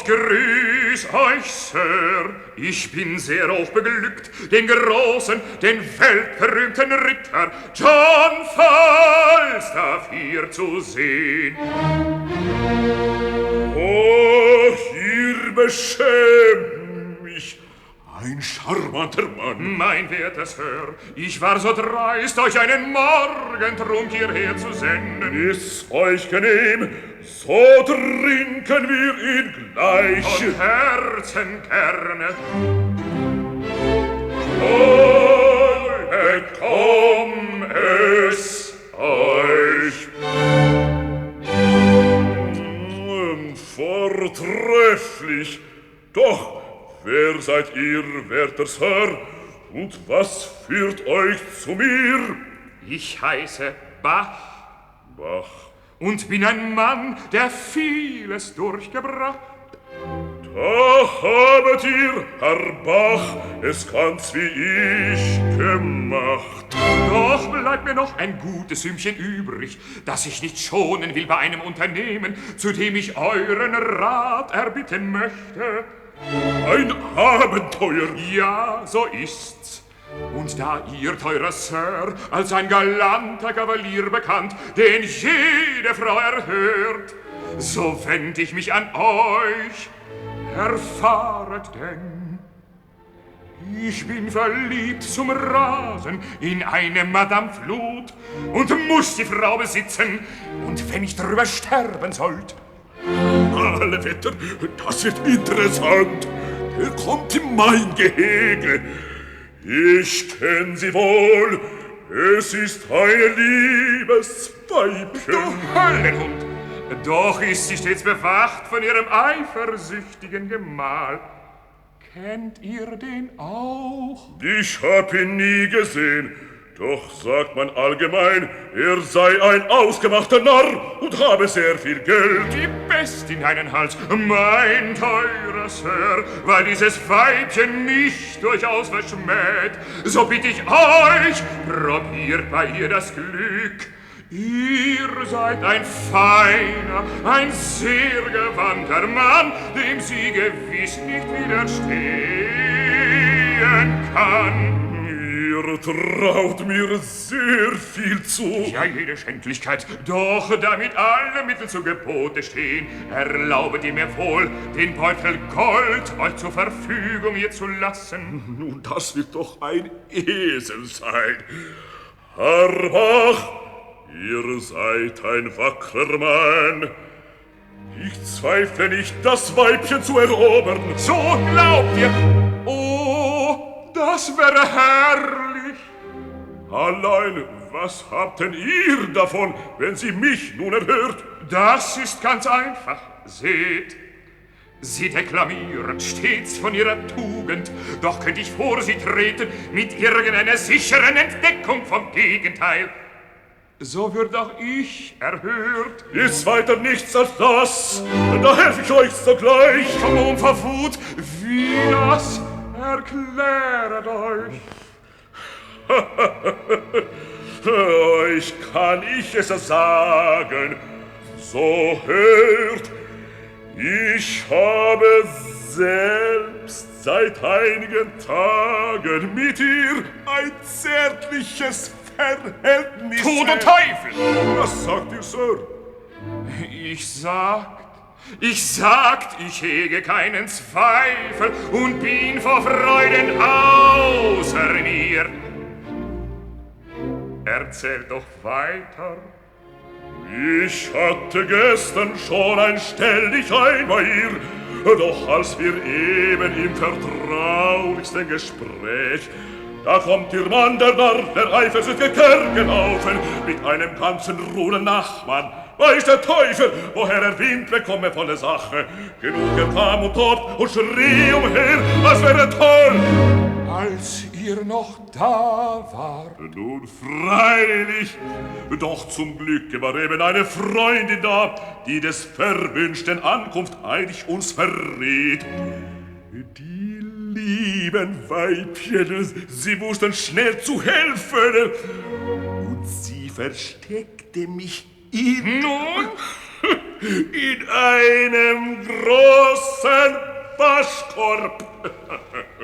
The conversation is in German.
Grüß euch, Sir, ich bin sehr hochbeglückt, den großen, den weltberühmten Ritter John Falstaff hier zu sehen. Oh, ihr beschämt mich, ein charmanter Mann. Mein werter Sir, ich war so dreist, euch einen Morgentrunk hierher zu senden. Ist euch genehm, so trinken wir ihn gleich. Von Herzen gerne. Komm es euch. Vortrefflich. Doch, wer seid ihr, werter Sir? Und was führt euch zu mir? Ich heiße Bach. Bach. Und bin ein Mann, der vieles durchgebracht. Da habet ihr, Herr Bach, es ganz wie ich gemacht. Doch bleibt mir noch ein gutes Sümmchen übrig, das ich nicht schonen will bei einem Unternehmen, zu dem ich euren Rat erbitten möchte. Ein Abenteuer? Ja, so ist's. Und da ihr, teurer Sir, als ein galanter Kavalier bekannt, den jede Frau erhört, so wend ich mich an euch. Erfahret denn, ich bin verliebt zum Rasen in eine Madame Flut und muss die Frau besitzen, und wenn ich drüber sterben sollt. Alle Wetter, das wird interessant. Er kommt in mein Gehege. Ich kenn sie wohl. Es ist ein liebes Weibchen. Du Höllenhund! Doch ist sie stets bewacht von ihrem eifersüchtigen Gemahl. Kennt ihr den auch? Ich hab ihn nie gesehen. Doch sagt man allgemein, er sei ein ausgemachter Narr und habe sehr viel Geld. Die Pest in deinen Hals, mein teurer Sir, weil dieses Weibchen mich durchaus verschmäht, so bitt ich euch, probiert bei ihr das Glück. Ihr seid ein feiner, ein sehr gewandter Mann, dem sie gewiss nicht widerstehen kann. Ihr traut mir sehr viel zu. Ja, jede Schändlichkeit. Doch damit alle Mittel zu Gebote stehen, erlaubet ihr mir wohl, den Beutel Gold euch zur Verfügung hier zu lassen. Nun, das wird doch ein Esel sein. Herr Bach, ihr seid ein wackerer Mann. Ich zweifle nicht, das Weibchen zu erobern. So glaubt ihr. Oh, das wäre herrlich. Allein, was habt denn ihr davon, wenn sie mich nun erhört? Das ist ganz einfach. Seht, sie deklamiert stets von ihrer Tugend, doch könnt ich vor sie treten mit irgendeiner sicheren Entdeckung vom Gegenteil. So wird auch ich erhört. Ist weiter nichts als das, da helfe ich euch sogleich. Vom Unverfut, wie das? Erkläret euch. Euch kann ich es sagen. So hört, ich habe selbst seit einigen Tagen mit ihr ein zärtliches Verhältnis. Tod und Teufel! Was sagt ihr, Sir? Ich sagt, ich hege keinen Zweifel und bin vor Freuden außer mir. Erzählt doch weiter. Ich hatte gestern schon ein Stelldichein bei ihr, doch als wir eben im vertraulichsten Gespräch, da kommt ihr Mann, der Narr, der eifersüchtige Kerl gelaufen, mit einem ganzen Rudel Nachbarn. Weiß der Teufel, woher er Wind bekomme von der Sache. Genug er kam und tobt und schrie umher, als wäre toll. Als ihr noch da wart. Nun freilich, doch zum Glück war eben eine Freundin da, die des verwünschten Ankunft eilig uns verriet. Die lieben Weibchen, sie wussten schnell zu helfen, und sie versteckte mich in einem großen Waschkorb.